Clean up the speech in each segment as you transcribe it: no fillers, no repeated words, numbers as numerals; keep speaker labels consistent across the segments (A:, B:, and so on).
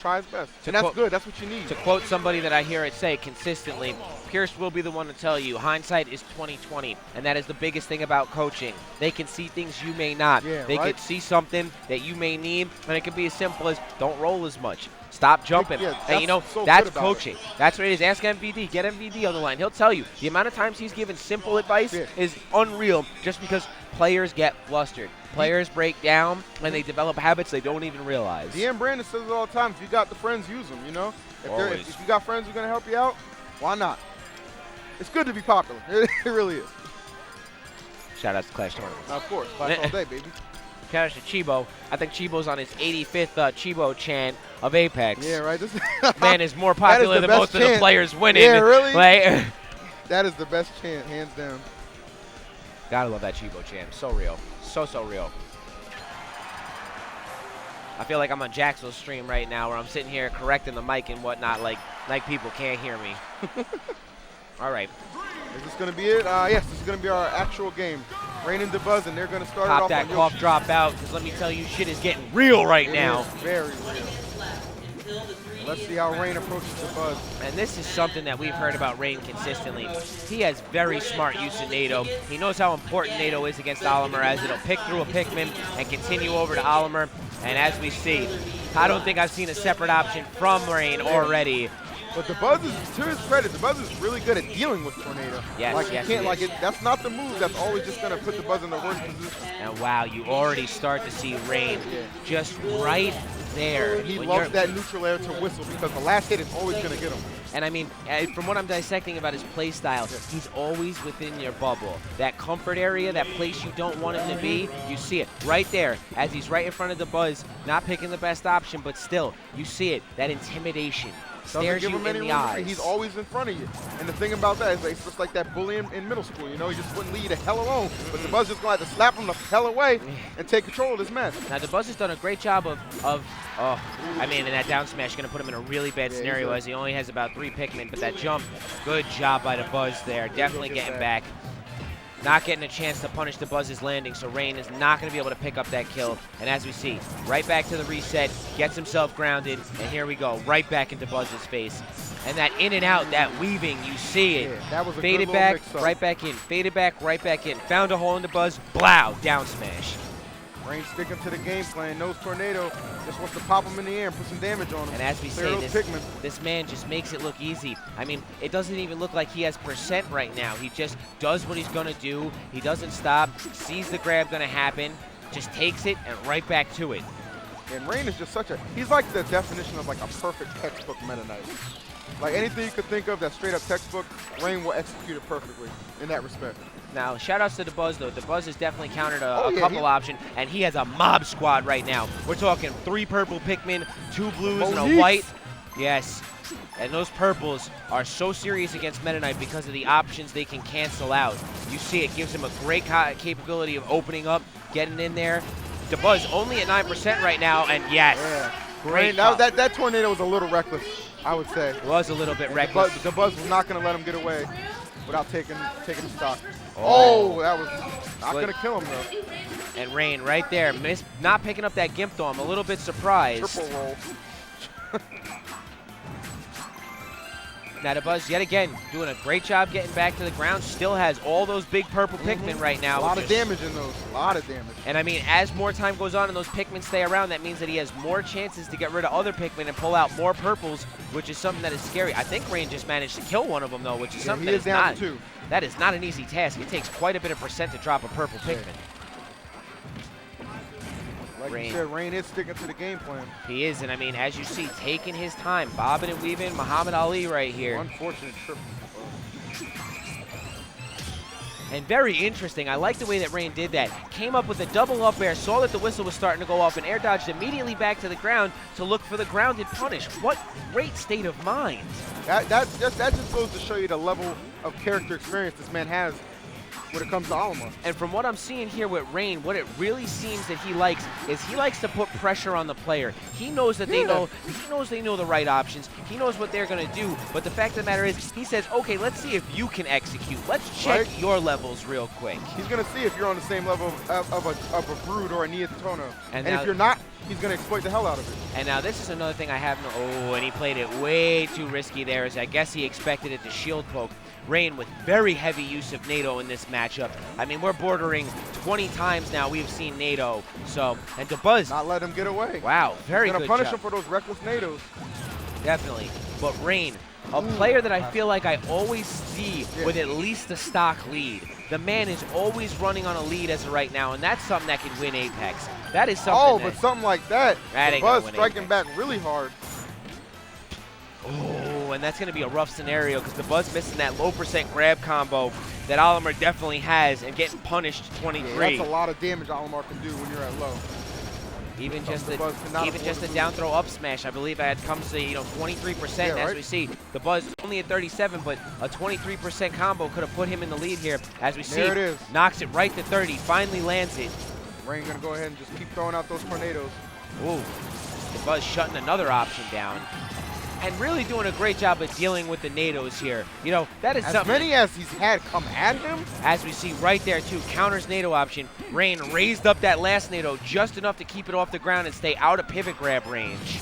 A: try his best. And that's good. That's what you need.
B: To quote somebody that I hear it say consistently, Pierce will be the one to tell you, hindsight is 20/20, and that is the biggest thing about coaching. They can see things you may not.
A: Yeah,
B: they
A: right?
B: can see something that you may need, and it can be as simple as don't roll as much. Stop jumping.
A: Yeah,
B: and you know,
A: so
B: that's
A: good about
B: coaching. That's what it is. Ask MVD. Get MVD on the line. He'll tell you. The amount of times he's given simple advice is unreal just because players get flustered. Players break down and they develop habits they don't even realize.
A: DM Brandon says it all the time. If you got the friends, use them, you know? If you got friends who are going to help you out, why not? It's good to be popular. It really is.
B: Shout out to Clash Tournaments.
A: Of course. Clash all day, baby.
B: Shout out to Chibo. I think Chibo's on his 85th Chibo chant of Apex.
A: Yeah, right.
B: Man is more popular than most of the players winning.
A: Yeah, really?
B: Like,
A: that is the best chant, hands down.
B: Gotta love that Chibo chant. So real. So real. I feel like I'm on Jaxel's stream right now where I'm sitting here correcting the mic and whatnot like people can't hear me. All right.
A: Is this going to be it? Yes, this is going to be our actual game. Rain and Dabuz, and they're going to start it off.
B: Pop that cough drop out, because let me tell you, shit is getting real right now.
A: Very real. Let's see how Rain approaches Dabuz.
B: And this is something that we've heard about Rain consistently. He has very smart use of NATO. He knows how important NATO is against Olimer, as it'll pick through a Pikmin and continue over to Olimer. And as we see, I don't think I've seen a separate option from Rain already.
A: But Dabuz is, to his credit, Dabuz is really good at dealing with Tornado.
B: Yes,
A: like,
B: yes,
A: you can't, that's not the move that's always just going to put Dabuz in the worst position.
B: And wow, you already start to see Rain just right there.
A: He loves that neutral air to whistle because the last hit is always going to get him.
B: And I mean, from what I'm dissecting about his play style, he's always within your bubble. That comfort area, that place you don't want him to be, you see it right there as he's right in front of Dabuz, not picking the best option, but still, you see it, that intimidation. Stares you in the eyes.
A: He's always in front of you. And the thing about that is it's just like that bully in middle school, you know? He just wouldn't leave you the hell alone. But Dabuz just going to have to slap him the hell away and take control of this mess.
B: Now, Dabuz has done a great job I mean, and that down smash is going to put him in a really bad scenario as he only has about 3 Pikmin. But that jump, good job by Dabuz there. Definitely getting back. Not getting a chance to punish Dabuz's landing, so Rain is not going to be able to pick up that kill. And as we see, right back to the reset, gets himself grounded, and here we go, right back into Dabuz's face. And that in and out, that weaving, you see it.
A: Yeah, that was a
B: faded
A: good
B: back,
A: mix-up.
B: right back in, faded back, right back in. Found a hole in Dabuz, blow, down smash.
A: Rain sticking to the game plan, knows Tornado, just wants to pop him in the air and put some damage on him.
B: And as we say, this man just makes it look easy. I mean, it doesn't even look like he has percent right now. He just does what he's going to do. He doesn't stop, sees the grab going to happen, just takes it and right back to it.
A: And Rain is just he's like the definition of like a perfect textbook Meta Knight. Like anything you could think of that's straight up textbook, Rain will execute it perfectly in that respect.
B: Now, shout-outs to Dabuz, though. Dabuz has definitely countered a couple options, and he has a mob squad right now. We're talking 3 purple Pikmin, 2 blues, and a white. Yes, and those purples are so serious against Meta Knight because of the options they can cancel out. You see it gives him a great capability of opening up, getting in there. Dabuz only at 9% right now, and yes, great.
A: That Tornado was a little reckless, I would say.
B: It was a little bit reckless.
A: Dabuz was not going to let him get away without taking the stock. Oh, that was not going to kill him, though.
B: And Rain right there, not picking up that Gimp, though. I'm a little bit surprised.
A: Triple roll.
B: Now, Dabuz, yet again, doing a great job getting back to the ground. Still has all those big purple Pikmin right now.
A: A lot of damage in those. A lot of damage.
B: And, I mean, as more time goes on and those Pikmin stay around, that means that he has more chances to get rid of other Pikmin and pull out more purples, which is something that is scary. I think Rain just managed to kill one of them, though, which is something that is not an easy task. It takes quite a bit of percent to drop a purple Pikmin.
A: Like you said, Rain is sticking to the game plan.
B: He is, and I mean, as you see, taking his time, bobbing and weaving, Muhammad Ali right here.
A: Unfortunate triple.
B: And very interesting. I like the way that Rain did that. Came up with a double up air, saw that the whistle was starting to go off, and air dodged immediately back to the ground to look for the grounded punish. What great state of mind.
A: That just goes to show you the level of character experience this man has when it comes to Olimer.
B: And from what I'm seeing here with Rain, what it really seems that he likes is he likes to put pressure on the player. He knows that they know the right options. He knows what they're going to do. But the fact of the matter is, he says, okay, let's see if you can execute. Let's check your levels real quick.
A: He's going to see if you're on the same level of a Brood or a Neotono.
B: And
A: if you're not, he's going to exploit the hell out of it.
B: And now this is another thing I have no. Oh, and he played it way too risky there, as I guess he expected it to shield poke. Rain with very heavy use of NATO in this matchup. I mean, we're bordering 20 times now we've seen NATO. So, and Dabuz.
A: Not let him get away.
B: Wow, very good
A: He's going to punish
B: job.
A: him for those reckless NATOs.
B: Definitely. But Rain, a player that I feel like I always see with at least a stock lead. The man is always running on a lead as of right now, and that's something that can win Apex. That is something.
A: Oh, but something like that. Dabuz striking back really hard.
B: Oh, and that's going to be a rough scenario because Dabuz missing that low % grab combo that Olimar definitely has and getting punished 23.
A: Yeah, that's a lot of damage Olimar can do when you're at low.
B: Even just a down throw up smash, I believe that comes to 23%. As we see, Dabuz only at 37, but a 23% combo could have put him in the lead here. As we see,
A: there it is.
B: Knocks it right to 30, finally lands it.
A: Rain gonna go ahead and just keep throwing out those tornadoes.
B: Ooh, Dabuz shutting another option down. And really doing a great job of dealing with the NATOs here. That is something.
A: As many as he's had come at him.
B: As we see right there, too, counters NATO option. Rain raised up that last NATO just enough to keep it off the ground and stay out of pivot grab range.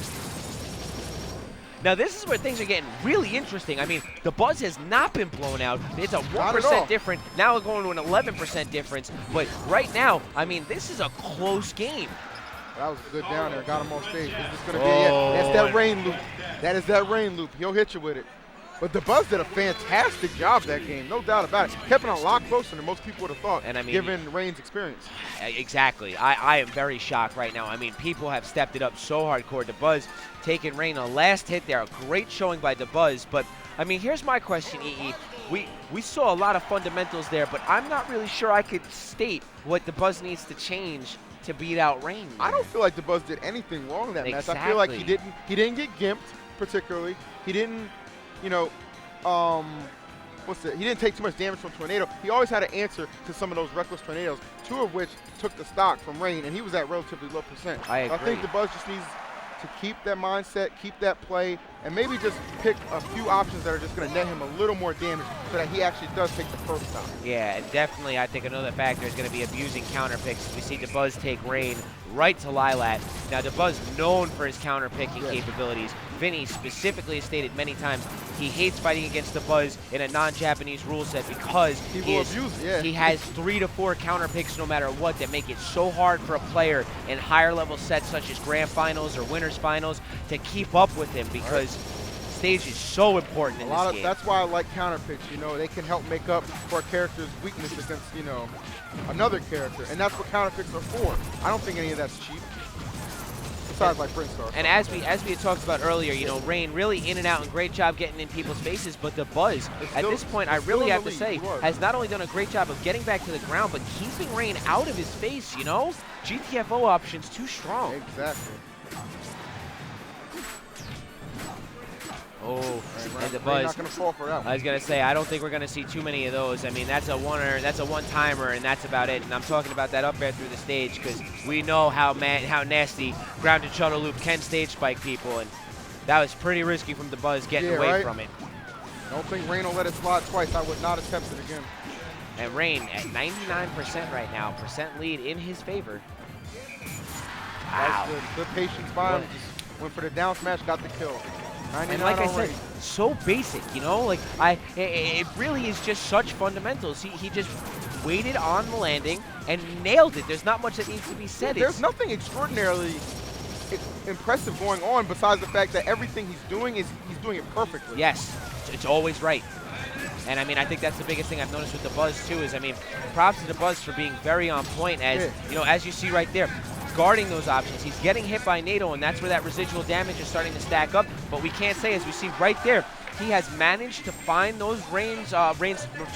B: Now, this is where things are getting really interesting. I mean, Dabuz has not been blown out. It's a 1% difference. Now we're going to an 11% difference. But right now, I mean, this is a close game.
A: That was a good down there. Got him on stage. It's just going to be that's that rain loop. That is that rain loop. He'll hit you with it. But Dabuz did a fantastic job that game, no doubt about it. Kept it a lot closer than most people would have thought, and I mean, given Rain's experience.
B: Exactly. I am very shocked right now. I mean, people have stepped it up so hardcore. Dabuz taking Rain a last hit there. A great showing by Dabuz. But, I mean, here's my question, EE. We saw a lot of fundamentals there, but I'm not really sure I could state what Dabuz needs to change to beat out Rain.
A: I don't feel like Dabuz did anything wrong in that match. I feel like he didn't get gimped particularly. He didn't, he didn't take too much damage from Tornado. He always had an answer to some of those reckless tornadoes, 2 of which took the stock from Rain, and he was at relatively low %.
B: I agree.
A: I think Dabuz just needs to keep that mindset, keep that play, and maybe just pick a few options that are just going to net him a little more damage so that he actually does take the first stock. Yeah,
B: and definitely I think another factor is going to be abusing counterpicks. We see Dabuz take Rain right to Lilat. Now, Dabuz known for his counter-picking capabilities. Vinny specifically has stated many times he hates fighting against Dabuz in a non-Japanese rule set because he has 3 to 4 counter-picks no matter what that make it so hard for a player in higher level sets such as grand finals or winners finals to keep up with him because stage is so important in this game.
A: That's why I like counterpicks. They can help make up for a character's weakness against, another character, and that's what counterpicks are for. I don't think any of that's cheap. Besides, like Brinstar.
B: And as we had talked about earlier, Rain really in and out and great job getting in people's faces, but Dabuz, at this point, I really have to say, has not only done a great job of getting back to the ground, but keeping Rain out of his face, GTFO options too strong.
A: Exactly.
B: Oh, and
A: Dabuz not gonna fall for that one.
B: I was gonna say I don't think we're gonna see too many of those. I mean, that's a one-timer, and that's about it. And I'm talking about that up air through the stage because we know how nasty grounded shuttle loop can stage spike people, and that was pretty risky from Dabuz getting away from it.
A: I don't think Rain will let it slide twice. I would not attempt it again.
B: And Rain at 99% right now, % lead in his favor. Wow.
A: That's good patience by him. Just went for the down smash, got the kill.
B: And like I said, so basic, it really is just such fundamentals. He just waited on the landing and nailed it. There's not much that needs to be said.
A: There's nothing extraordinarily impressive going on besides the fact that everything he's doing he's doing it perfectly.
B: Yes, it's always right. And I mean, I think that's the biggest thing I've noticed with Dabuz too is, I mean, props to Dabuz for being very on point as, as you see right there. Guarding those options. He's getting hit by NATO, and that's where that residual damage is starting to stack up. But we can't say, as we see right there, he has managed to find those Rain's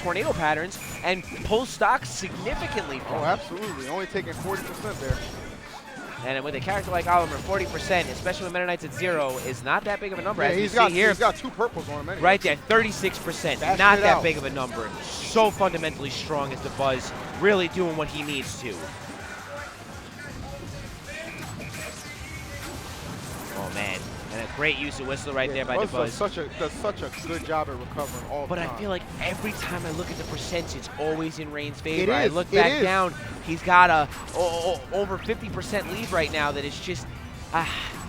B: tornado patterns and pull stock significantly from
A: them. Absolutely. Only taking 40% there.
B: And with a character like Olimar, 40%, especially with Meta Knights at 0, is not that big of a number. As
A: he's got 2 purples on him anyway.
B: Right there, 36%. Not that big of a number. So fundamentally strong as Dabuz, really doing what he needs to. Oh, man. And a great use of whistle right there by Dabuz.
A: Does such a good job at recovering all the time.
B: But I feel like every time I look at the percentage, it's always in Rain's favor. I look back down, he's got a over 50% lead right now that is just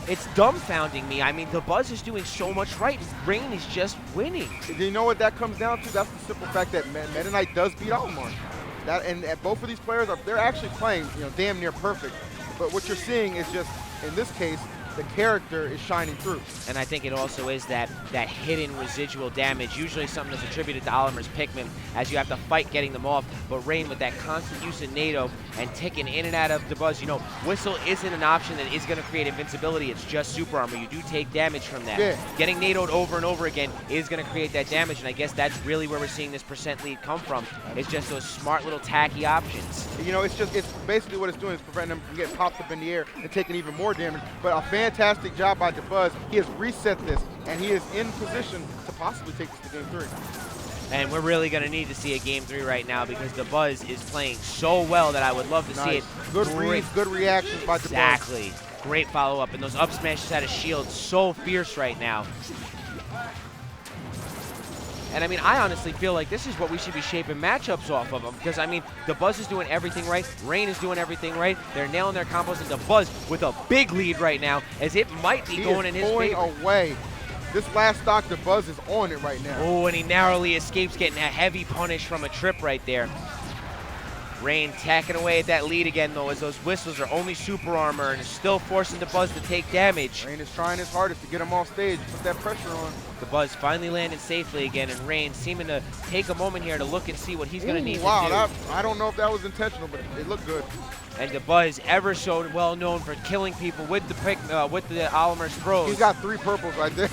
B: It's dumbfounding me. I mean, the Buzz is doing so much right. Rain is just winning.
A: Do you know what that comes down to? That's the simple fact that Meta Knight does beat Almar. And both of these players, they're actually playing, damn near perfect. But what you're seeing is just, in this case, the character is shining through.
B: And I think it also is that hidden residual damage, usually something that's attributed to Oliver's Pikmin, as you have to fight getting them off. But Rain, with that constant use of NATO and ticking in and out of the Buzz, Whistle isn't an option that is going to create invincibility. It's just super armor. You do take damage from that.
A: Yeah.
B: Getting NATO'd over and over again is going to create that damage, and I guess that's really where we're seeing this percent lead come from. It's just those smart little tacky options.
A: It's basically what it's doing is preventing them from getting popped up in the air and taking even more damage. But a fantastic job by Dabuz. He has reset this, and he is in position to possibly take this to Game 3.
B: And we're really going to need to see a Game 3 right now because Dabuz is playing so well that I would love to see it.
A: Good reads, good reactions by Dabuz.
B: Exactly. Great follow-up, and those up smashes out of shield so fierce right now. And I mean, I honestly feel like this is what we should be shaping matchups off of them, because I mean, Dabuz is doing everything right, Rain is doing everything right, they're nailing their combos, and Dabuz with a big lead right now, as it might be going in his favor.
A: Away. This last stock, Dabuz is on it right now.
B: Oh, and he narrowly escapes getting a heavy punish from a trip right there. Rain tacking away at that lead again, though, as those whistles are only super armor and is still forcing Dabuz to take damage.
A: Rain is trying his hardest to get him off stage, put that pressure on.
B: Dabuz finally landed safely again, and Rain seeming to take a moment here to look and see what he's going to need to do.
A: I don't know if that was intentional, but it looked good.
B: And Dabuz, ever so well known for killing people with the Olimar's throws.
A: He's got 3 purples right there.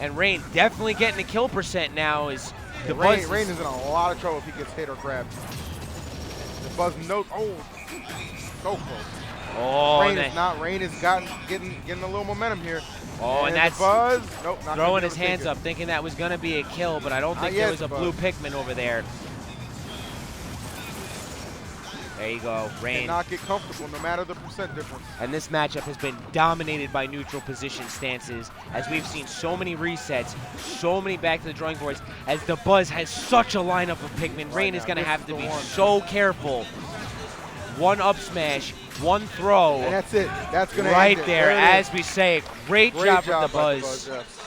B: And Rain definitely getting the kill percent now. Is
A: Dabuz Rain is in a lot of trouble if he gets hit or grabbed. Dabuz knows. Oh, so close.
B: Oh,
A: Rain is getting a little momentum here.
B: Oh, and that's
A: Dabuz. Nope, not
B: throwing his hands up, thinking that was going to be a kill, but I don't think there was a blue Pikmin over there. There you go, Rain.
A: Cannot get comfortable no matter the percent difference.
B: And this matchup has been dominated by neutral position stances, as we've seen so many resets, so many back to the drawing boards, as Dabuz has such a lineup of Pikmin. Rain is going to have to be so careful. One up smash, one throw.
A: And that's it. That's going to
B: right there, as we say it. Great job from Dabuz.
A: Yes.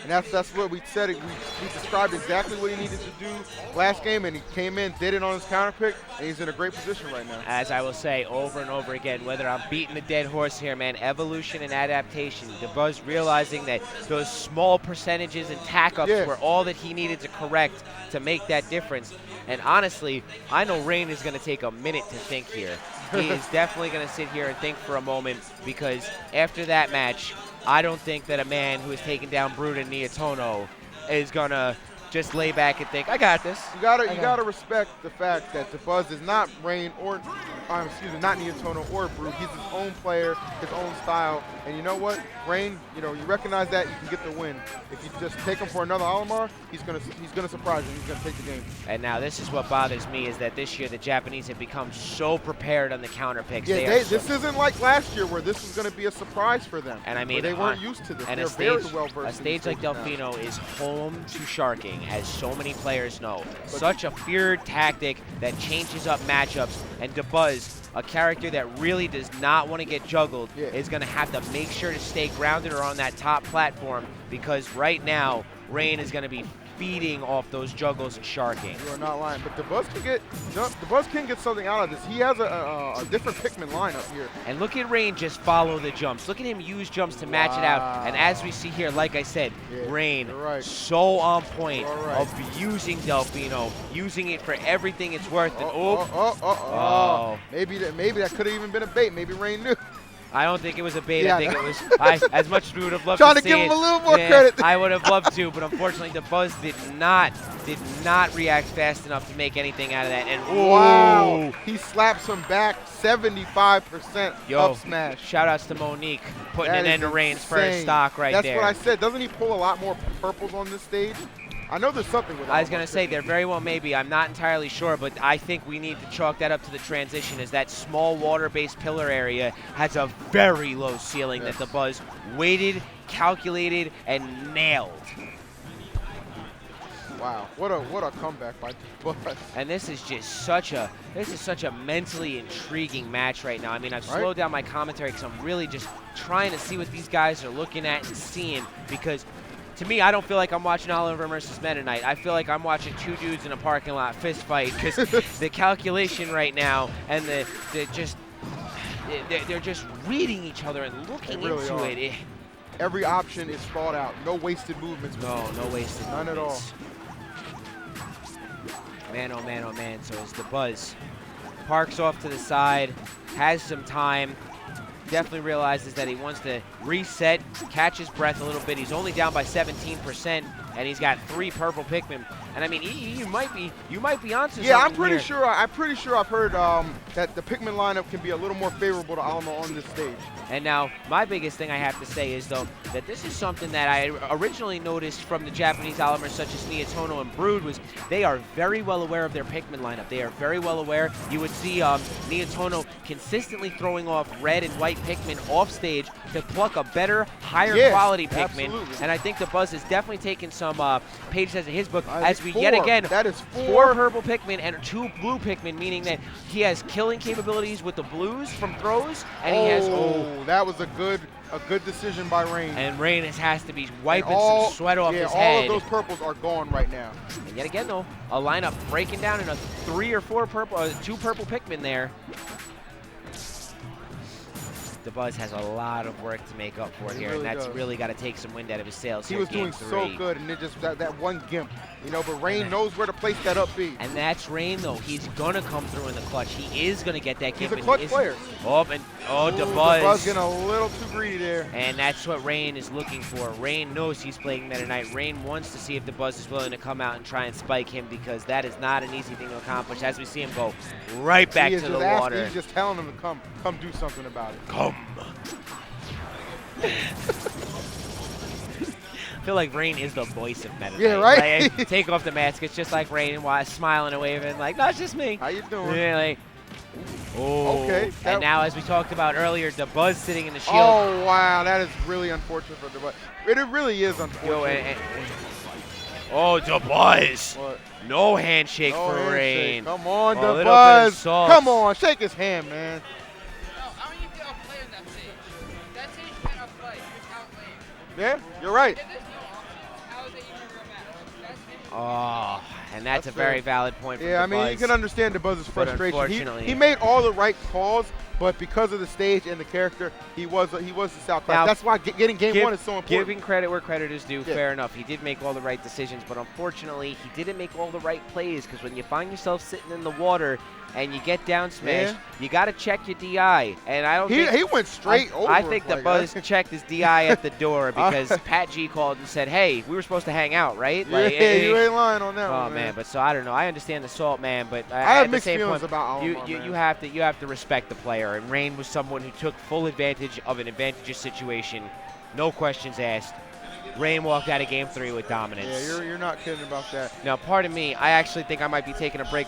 A: And that's what we said. We described exactly what he needed to do last game, and he came in, did it on his counter pick, and he's in a great position right now.
B: As I will say over and over again, whether I'm beating the dead horse here, man, evolution and adaptation. Dabuz realizing that those small percentages and tack-ups were all that he needed to correct to make that difference. And honestly, I know Rain is going to take a minute to think here. He is definitely going to sit here and think for a moment, because after that match, I don't think that a man who has taken down Brood and Neotono is going to just lay back and think, I got this.
A: You gotta respect the fact that Dabuz is not Rain or, not Neotono or Brood. He's his own player, his own style. And you know what? Rain, you recognize that, you can get the win. If you just take him for another Olimar, he's gonna surprise you. He's gonna take the game.
B: And now this is what bothers me, is that this year the Japanese have become so prepared on the counter picks.
A: Yeah, this isn't like last year where this was gonna be a surprise for them.
B: And I mean,
A: they weren't used to this.
B: And
A: They're very well versed.
B: A stage like Delfino is home to sharking, as so many players know. Such a feared tactic that changes up matchups, and Dabuz, a character that really does not want to get juggled, is going to have to make sure to stay grounded or on that top platform, because right now, Rain is going to be feeding off those juggles and sharking.
A: You are not lying, but Dabuz can get something out of this. He has a different Pikmin lineup here.
B: And look at Rain just follow the jumps. Look at him use jumps to match it out. And as we see here, like I said, Rain so on point of using Delfino, using it for everything it's worth. And
A: maybe that could have even been a bait. Maybe Rain knew.
B: I don't think it was a bait. I think it was, as much as we would have loved
A: to
B: see
A: give
B: it,
A: him a little more credit.
B: I would have loved to, but unfortunately Dabuz did not react fast enough to make anything out of that. And
A: wow, he slaps him back 75% up smash.
B: Shout outs to Monique putting an end to Rain's first stock right there.
A: That's what I said. Doesn't he pull a lot more purples on this stage? I know there's something with that.
B: I was going to say there very well may be. I'm not entirely sure, but I think we need to chalk that up to the transition, as that small water-based pillar area has a very low ceiling that Dabuz waited, calculated, and nailed.
A: Wow, what a comeback by Dabuz.
B: And this is just such a mentally intriguing match right now. I mean, I've slowed down my commentary because I'm really just trying to see what these guys are looking at and seeing, because to me, I don't feel like I'm watching Oliver versus Meta Knight. I feel like I'm watching two dudes in a parking lot fist fight, because the calculation right now and they're just reading each other and looking
A: really
B: into
A: are.
B: it.
A: Every option is thought out. No wasted movements.
B: No wasted
A: None at all.
B: movements. Man, oh man, oh man. So as Dabuz parks off to the side, has some time, definitely realizes that he wants to reset, catch his breath a little bit. He's only down by 17%, and he's got 3 purple Pikmin. And I mean, you might be onto something.
A: Yeah, I'm pretty
B: here.
A: sure I've heard that the Pikmin lineup can be a little more favorable to Alamo on this stage.
B: And now, my biggest thing I have to say is, though, that this is something that I originally noticed from the Japanese Alamers such as Nietono and Brood, was they are very well aware of their Pikmin lineup. They are very well aware. You would see Nietono consistently throwing off red and white Pikmin off stage to pluck a better, higher quality Pikmin.
A: Absolutely.
B: And I think Dabuz is definitely taking some pages out of his book, as we
A: 4.
B: yet again,
A: that is
B: 4 purple Pikmin and 2 blue Pikmin, meaning that he has killing capabilities with the blues from throws, and he has
A: that was a good decision by Rain.
B: And Rain has to be wiping some sweat off his
A: all
B: head.
A: of those purples are gone right now.
B: And yet again, though, a lineup breaking down in a 3 or 4 purple, 2 purple Pikmin there. Dabuz has a lot of work to make up for here,
A: really
B: and that's
A: does.
B: really got to take some wind out of his sails.
A: He
B: here
A: was
B: in Game
A: doing
B: 3.
A: so good, and it just that one gimp, but Rain knows where to place that up B.
B: And that's Rain, though. He's gonna come through in the clutch. He is gonna get that gimp.
A: He's a clutch player.
B: Dabuz.
A: Dabuz getting a little too greedy there.
B: And that's what Rain is looking for. Rain knows he's playing Meta Knight. Rain wants to see if Dabuz is willing to come out and try and spike him, because that is not an easy thing to accomplish, as we see him go right back to the water.
A: He's just telling him to come do something about it.
B: Come. I feel like Rain is the voice of Meta Knight.
A: Yeah, right?
B: Like, take off the mask. It's just like Rain, smiling and waving, like, no, it's just me.
A: How you doing?
B: Yeah, like,
A: Okay.
B: And now, as we talked about earlier, Dabuz sitting in the shield.
A: Oh, wow. That is really unfortunate for Dabuz. It really is unfortunate.
B: Dabuz.
A: What?
B: No handshake
A: No
B: for
A: handshake.
B: Rain.
A: Come on,
B: A little bit of
A: Dabuz.
B: sauce.
A: Come on. Shake his hand, man. Yeah, you're right.
B: Oh, and that's a very valid point from
A: Yeah, I mean,
B: Dabuz.
A: you can understand Dabuz's frustration.
B: Unfortunately,
A: He made all the right calls, but because of the stage and the character, he was the South class. That's why getting game 1 is so important.
B: Giving credit where credit is due, fair enough. He did make all the right decisions, but unfortunately, he didn't make all the right plays, because when you find yourself sitting in the water and you get down smashed, you got to check your DI. And I don't think
A: he went straight over.
B: I think Dabuz checked his DI at the door, because Pat G called and said, "Hey, we were supposed to hang out, right?"
A: Like, yeah, you ain't lying on that one.
B: Oh man, but so I don't know. I understand the salt, man, but
A: I have
B: at
A: mixed
B: the same
A: feelings
B: point,
A: about
B: you
A: Alamo,
B: you have to respect the player. And Rain was someone who took full advantage of an advantageous situation, no questions asked. Rain walked out of Game 3 with dominance.
A: Yeah, you're not kidding about that.
B: Now, pardon me, I actually think I might be taking a break